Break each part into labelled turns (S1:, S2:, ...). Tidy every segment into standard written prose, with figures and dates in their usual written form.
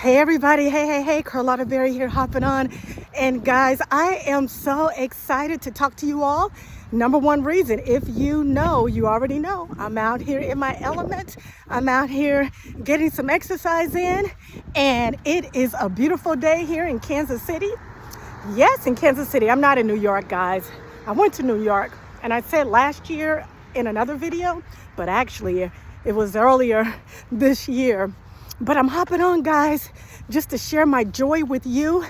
S1: Hey everybody, hey, Carlotta Berry here hopping on. And guys, I am so excited to talk to you all. Number one reason, if you know, you already know, I'm out here in my element. I'm out here getting some exercise in, and it is a beautiful day here in Kansas City. Yes, in Kansas City. I'm not in New York, guys. I went to New York, and I said last year in another video, but actually it was earlier this year. But I'm hopping on, guys, just to share my joy with you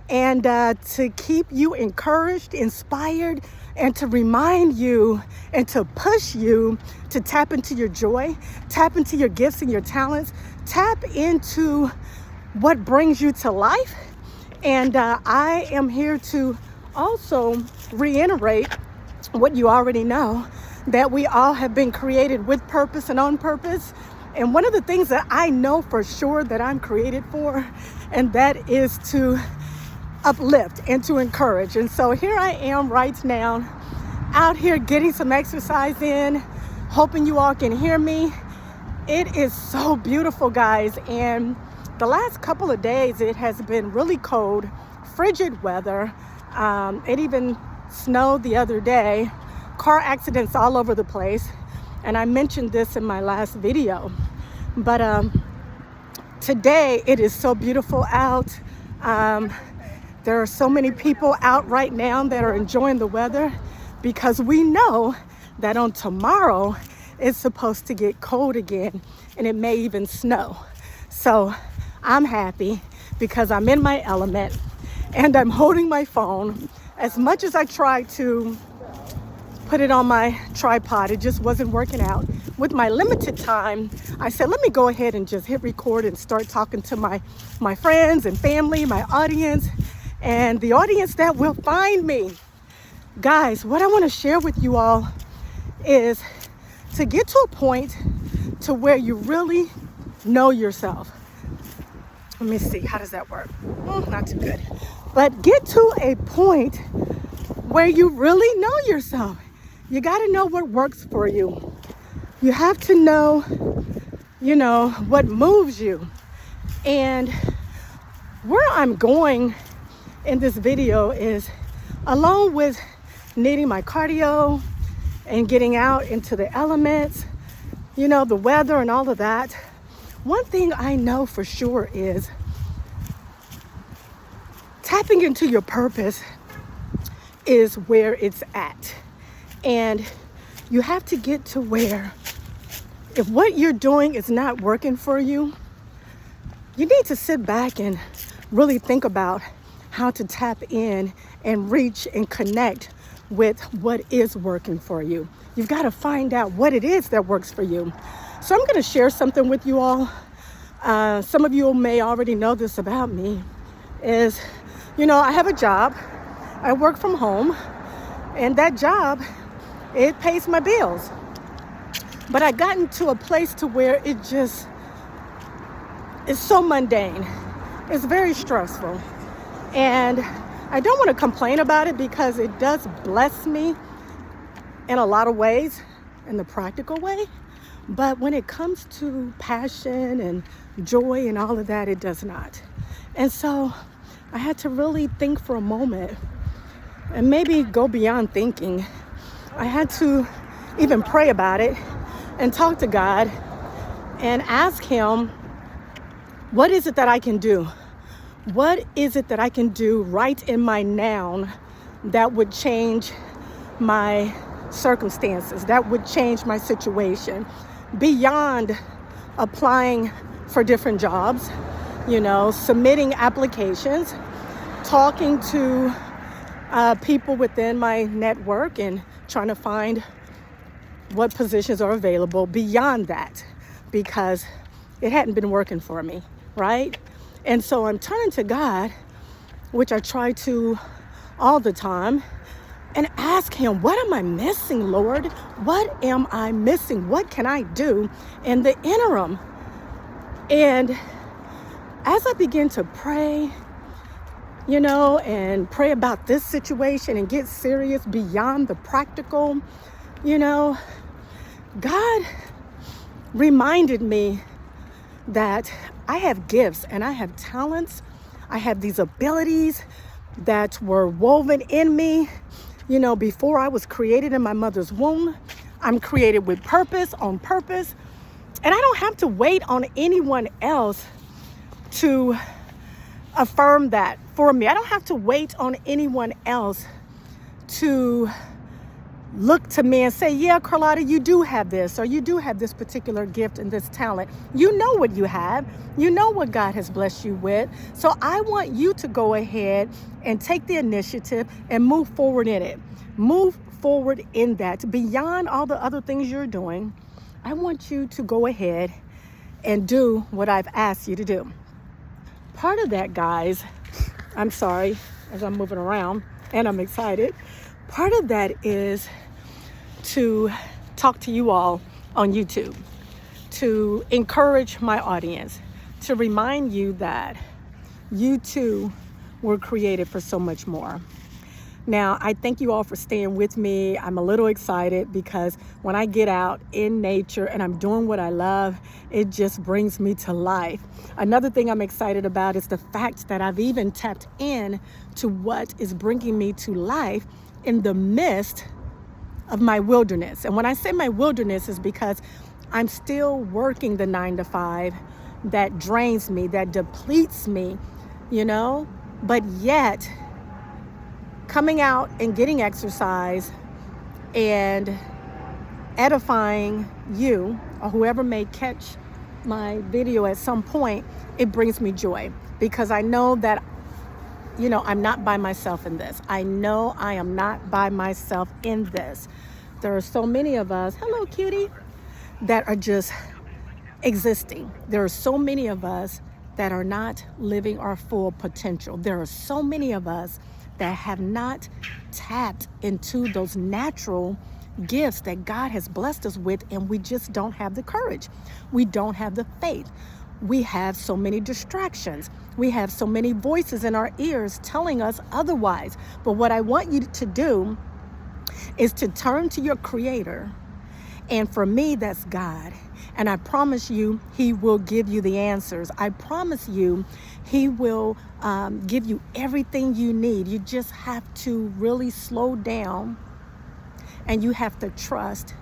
S1: and to keep you encouraged, inspired, and to remind you and to push you to tap into your joy, tap into your gifts and your talents, tap into what brings you to life. And I am here to also reiterate what you already know, that we all have been created with purpose and on purpose. And one of the things that I know for sure that I'm created for, and that is to uplift and to encourage. And so here I am right now, out here getting some exercise in, hoping you all can hear me. It is so beautiful, guys. And the last couple of days, it has been really cold, frigid weather. It even snowed the other day, car accidents all over the place. And I mentioned this in my last video, but today it is so beautiful out. There are so many people out right now that are enjoying the weather, because we know that on tomorrow it's supposed to get cold again, and it may even snow. So I'm happy because I'm in my element and I'm holding my phone. As much as I try to put it on my tripod, it just wasn't working out. With my limited time, I said, let me go ahead and just hit record and start talking to my friends and family, my audience, and the audience that will find me. Guys, what I want to share with you all is to get to a point to where you really know yourself. Let me see, how does that work? Not too good. But get to a point where you really know yourself. You got to know what works for you. You have to know, what moves you. And where I'm going in this video is, along with needing my cardio and getting out into the elements, the weather and all of that, one thing I know for sure is tapping into your purpose is where it's at. And you have to get to where, if what you're doing is not working for you, you need to sit back and really think about how to tap in and reach and connect with what is working for you. You've got to find out what it is that works for you. So I'm going to share something with you all. Some of you may already know this about me, is, I have a job. I work from home, and that job, it pays my bills. But I gotten to a place to where it just is so mundane. It's very stressful. And I don't want to complain about it, because it does bless me in a lot of ways, in the practical way. But when it comes to passion and joy and all of that, it does not. And so I had to really think for a moment, and maybe go beyond thinking. I had to even pray about it and talk to God and ask him, what is it that I can do? What is it that I can do right in my now that would change my circumstances, that would change my situation, beyond applying for different jobs, submitting applications, talking to people within my network and trying to find what positions are available beyond that, because it hadn't been working for me, right? And so I'm turning to God, which I try to all the time, and ask him, what am I missing, Lord? What am I missing? What can I do in the interim? And as I begin to pray, and pray about this situation and get serious beyond the practical, God reminded me that I have gifts and I have talents. I have these abilities that were woven in me, before I was created in my mother's womb. I'm created with purpose, on purpose. And I don't have to wait on anyone else to affirm that for me. I don't have to wait on anyone else to look to me and say, yeah, Carlotta, you do have this, or you do have this particular gift and this talent. You know what you have. You know what God has blessed you with. So I want you to go ahead and take the initiative and move forward in it. Move forward in that. Beyond all the other things you're doing, I want you to go ahead and do what I've asked you to do. Part of that, guys, I'm sorry, as I'm moving around and I'm excited. Part of that is to talk to you all on YouTube, to encourage my audience, to remind you that you too were created for so much more. Now, I thank you all for staying with me. I'm a little excited because when I get out in nature and I'm doing what I love, it just brings me to life. Another thing I'm excited about is the fact that I've even tapped in to what is bringing me to life in the midst of my wilderness. And when I say my wilderness is because I'm still working the 9 to 5 that drains me, that depletes me, but yet coming out and getting exercise and edifying you or whoever may catch my video at some point, it brings me joy because I know that I'm not by myself in this. I know I am not by myself in this. There are so many of us, hello cutie, that are just existing. There are so many of us that are not living our full potential. There are so many of us that have not tapped into those natural gifts that God has blessed us with, and we just don't have the courage. We don't have the faith. We have so many distractions. We have so many voices in our ears telling us otherwise. But what I want you to do is to turn to your Creator. And for me, that's God. And I promise you, He will give you the answers. I promise you, He will give you everything you need. You just have to really slow down, and you have to trust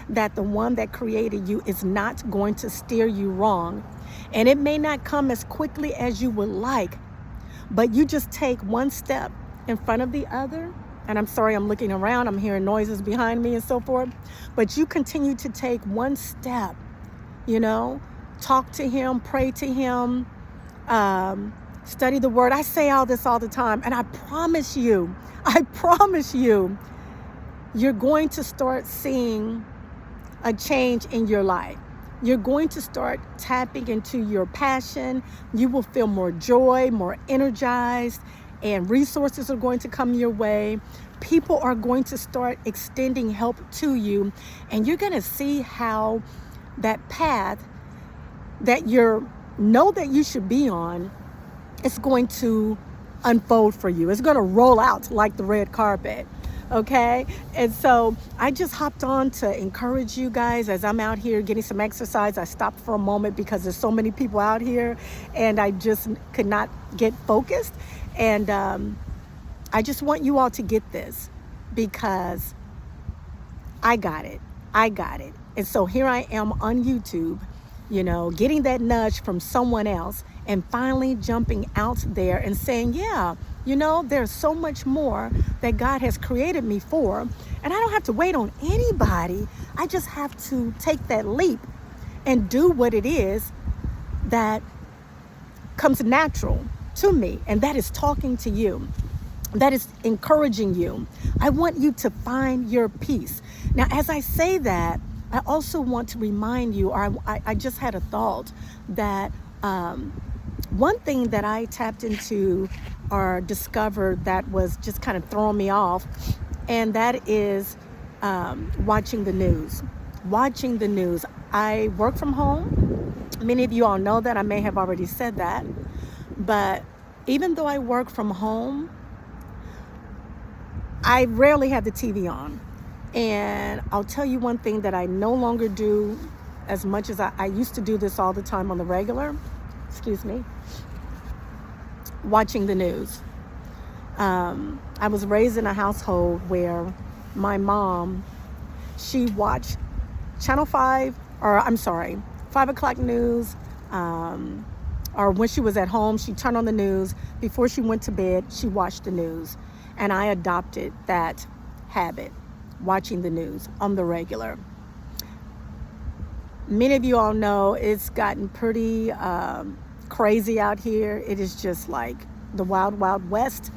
S1: that the one that created you is not going to steer you wrong. And it may not come as quickly as you would like, but you just take one step in front of the other. And I'm sorry, I'm looking around, I'm hearing noises behind me and so forth. But you continue to take one step, talk to Him, pray to Him, study the Word. I say all this all the time, and I promise you, you're going to start seeing a change in your life. You're going to start tapping into your passion. You will feel more joy, more energized, and resources are going to come your way. People are going to start extending help to you, and you're going to see how that path that that you should be on is going to unfold for you. It's going to roll out like the red carpet. Okay. And so I just hopped on to encourage you guys as I'm out here getting some exercise. I stopped for a moment because there's so many people out here and I just could not get focused. And I just want you all to get this because I got it. And so here I am on YouTube, getting that nudge from someone else and finally jumping out there and saying, yeah, there's so much more that God has created me for. And I don't have to wait on anybody. I just have to take that leap and do what it is that comes natural to me. And that is talking to you. That is encouraging you. I want you to find your peace. Now, as I say that, I also want to remind you, or I just had a thought that one thing that I tapped into or discovered that was just kind of throwing me off, and that is watching the news. I work from home. Many of you all know that. I may have already said that. But even though I work from home, I rarely have the TV on. And I'll tell you one thing that I no longer do as much as I used to do this all the time on the regular, excuse me, watching the news. I was raised in a household where my mom, she watched Channel 5, or I'm sorry, 5 o'clock news, or when she was at home, she turned on the news. Before she went to bed, she watched the news. And I adopted that habit, watching the news on the regular. Many of you all know it's gotten pretty crazy out here. It is just like the wild, wild west.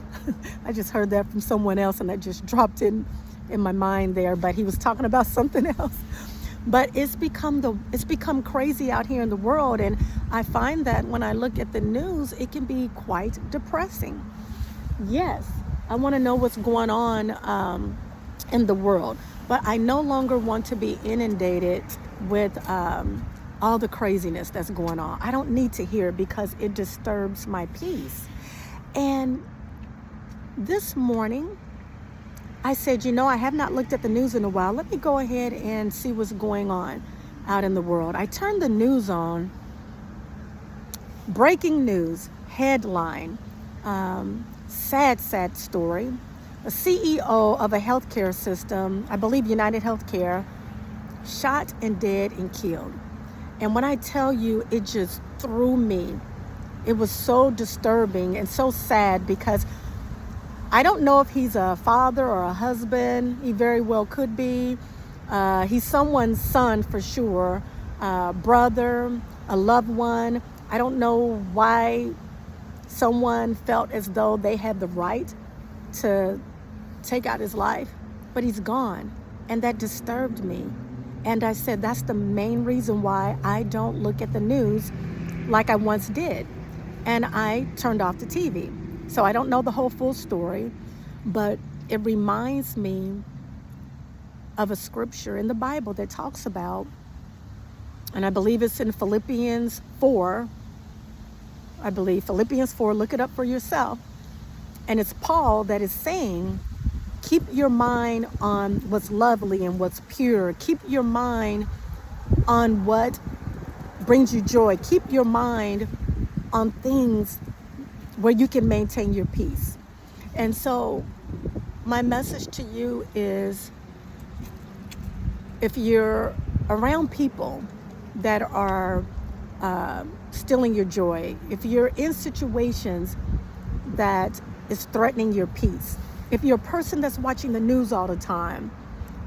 S1: I just heard that from someone else and that just dropped in my mind there, but he was talking about something else. But it's become crazy out here in the world, and I find that when I look at the news, it can be quite depressing. Yes, I want to know what's going on in the world, but I no longer want to be inundated with all the craziness that's going on. I don't need to hear it because it disturbs my peace. And this morning, I said, I have not looked at the news in a while. Let me go ahead and see what's going on out in the world. I turned the news on. Breaking news, headline, sad story. A CEO of a healthcare system, I believe United Healthcare, shot and dead and killed. And when I tell you, it just threw me. It was so disturbing and so sad because I don't know if he's a father or a husband. He very well could be. He's someone's son for sure, brother, a loved one. I don't know why someone felt as though they had the right to take out his life, but he's gone. And that disturbed me. And I said, that's the main reason why I don't look at the news like I once did. And I turned off the TV. So I don't know the whole full story, but it reminds me of a scripture in the Bible that talks about, and I believe it's in Philippians 4. Philippians 4, look it up for yourself. And it's Paul that is saying, keep your mind on what's lovely and what's pure. Keep your mind on what brings you joy. Keep your mind on things where you can maintain your peace. And so my message to you is, if you're around people that are stealing your joy, if you're in situations that is threatening your peace, if you're a person that's watching the news all the time,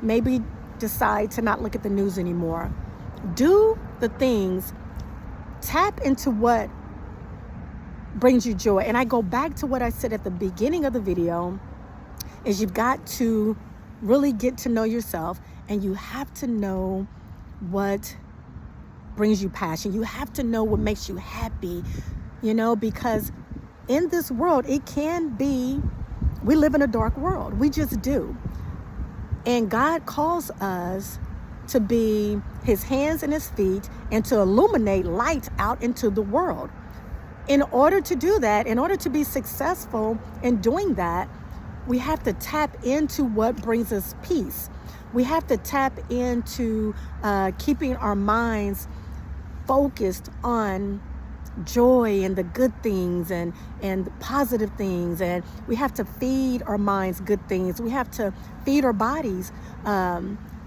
S1: maybe decide to not look at the news anymore. Do the things, tap into what brings you joy. And I go back to what I said at the beginning of the video, is you've got to really get to know yourself, and you have to know what brings you passion. You have to know what makes you happy, because in this world, it can be, we live in a dark world. We just do. And God calls us to be his hands and his feet and to illuminate light out into the world. In order to do that, in order to be successful in doing that, we have to tap into what brings us peace. We have to tap into keeping our minds focused on joy and the good things and positive things. And we have to feed our minds good things. We have to feed our bodies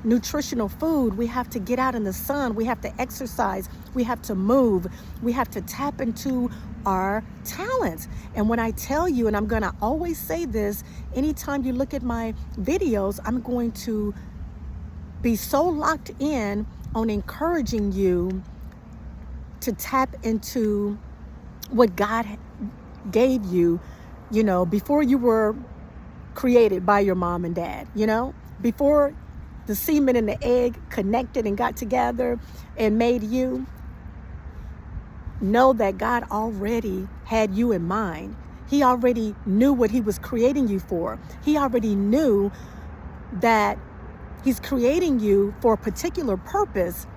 S1: nutritional food. We have to get out in the sun. We have to exercise. We have to move. We have to tap into our talents. And when I tell you, and I'm going to always say this, anytime you look at my videos, I'm going to be so locked in on encouraging you to tap into what God gave you, before you were created by your mom and dad, before the semen and the egg connected and got together and made you. Know that God already had you in mind. He already knew what he was creating you for. He already knew that he's creating you for a particular purpose,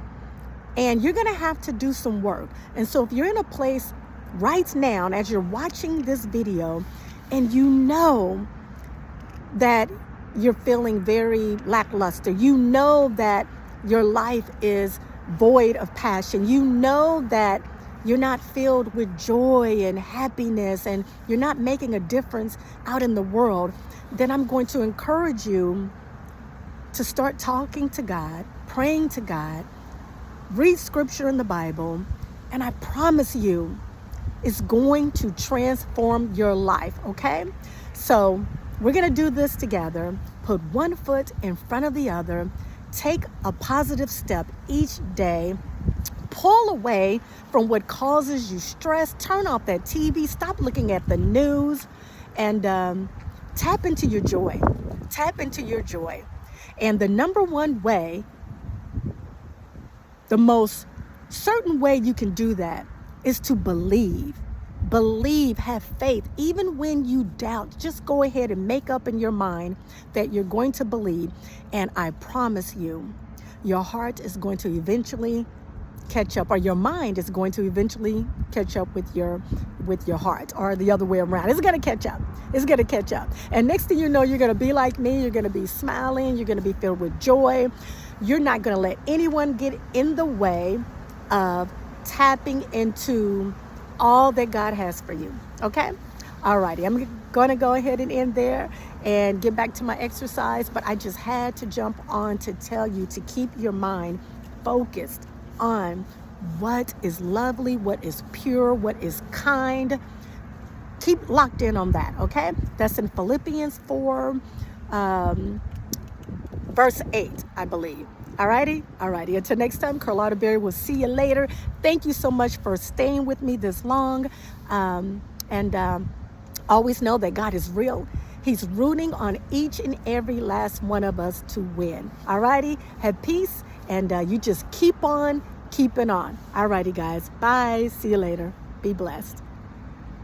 S1: and you're going to have to do some work. And so if you're in a place right now, as you're watching this video, and you know that you're feeling very lackluster, you know that your life is void of passion, you know that you're not filled with joy and happiness, and you're not making a difference out in the world, then I'm going to encourage you to start talking to God, praying to God, read scripture in the Bible, and I promise you, it's going to transform your life, okay? So we're going to do this together. Put one foot in front of the other. Take a positive step each day. Pull away from what causes you stress. Turn off that TV. Stop looking at the news. And tap into your joy. Tap into your joy. And the number one way, the most certain way you can do that is to believe. Believe, have faith. Even when you doubt, just go ahead and make up in your mind that you're going to believe. And I promise you, your heart is going to eventually catch up, or your mind is going to eventually catch up with your heart, or the other way around. It's going to catch up. It's going to catch up. And next thing you know, you're going to be like me. You're going to be smiling. You're going to be filled with joy. You're not going to let anyone get in the way of tapping into all that God has for you. Okay? All righty. I'm going to go ahead and end there and get back to my exercise, but I just had to jump on to tell you to keep your mind focused on what is lovely, what is pure, what is kind. Keep locked in on that, okay? That's in Philippians 4, verse 8, I believe. Alrighty? Until next time, Carlotta Berry will see you later. Thank you so much for staying with me this long. Always know that God is real. He's rooting on each and every last one of us to win. Alrighty? Have peace, and you just keep on keeping on. Alrighty, guys. Bye. See you later. Be blessed.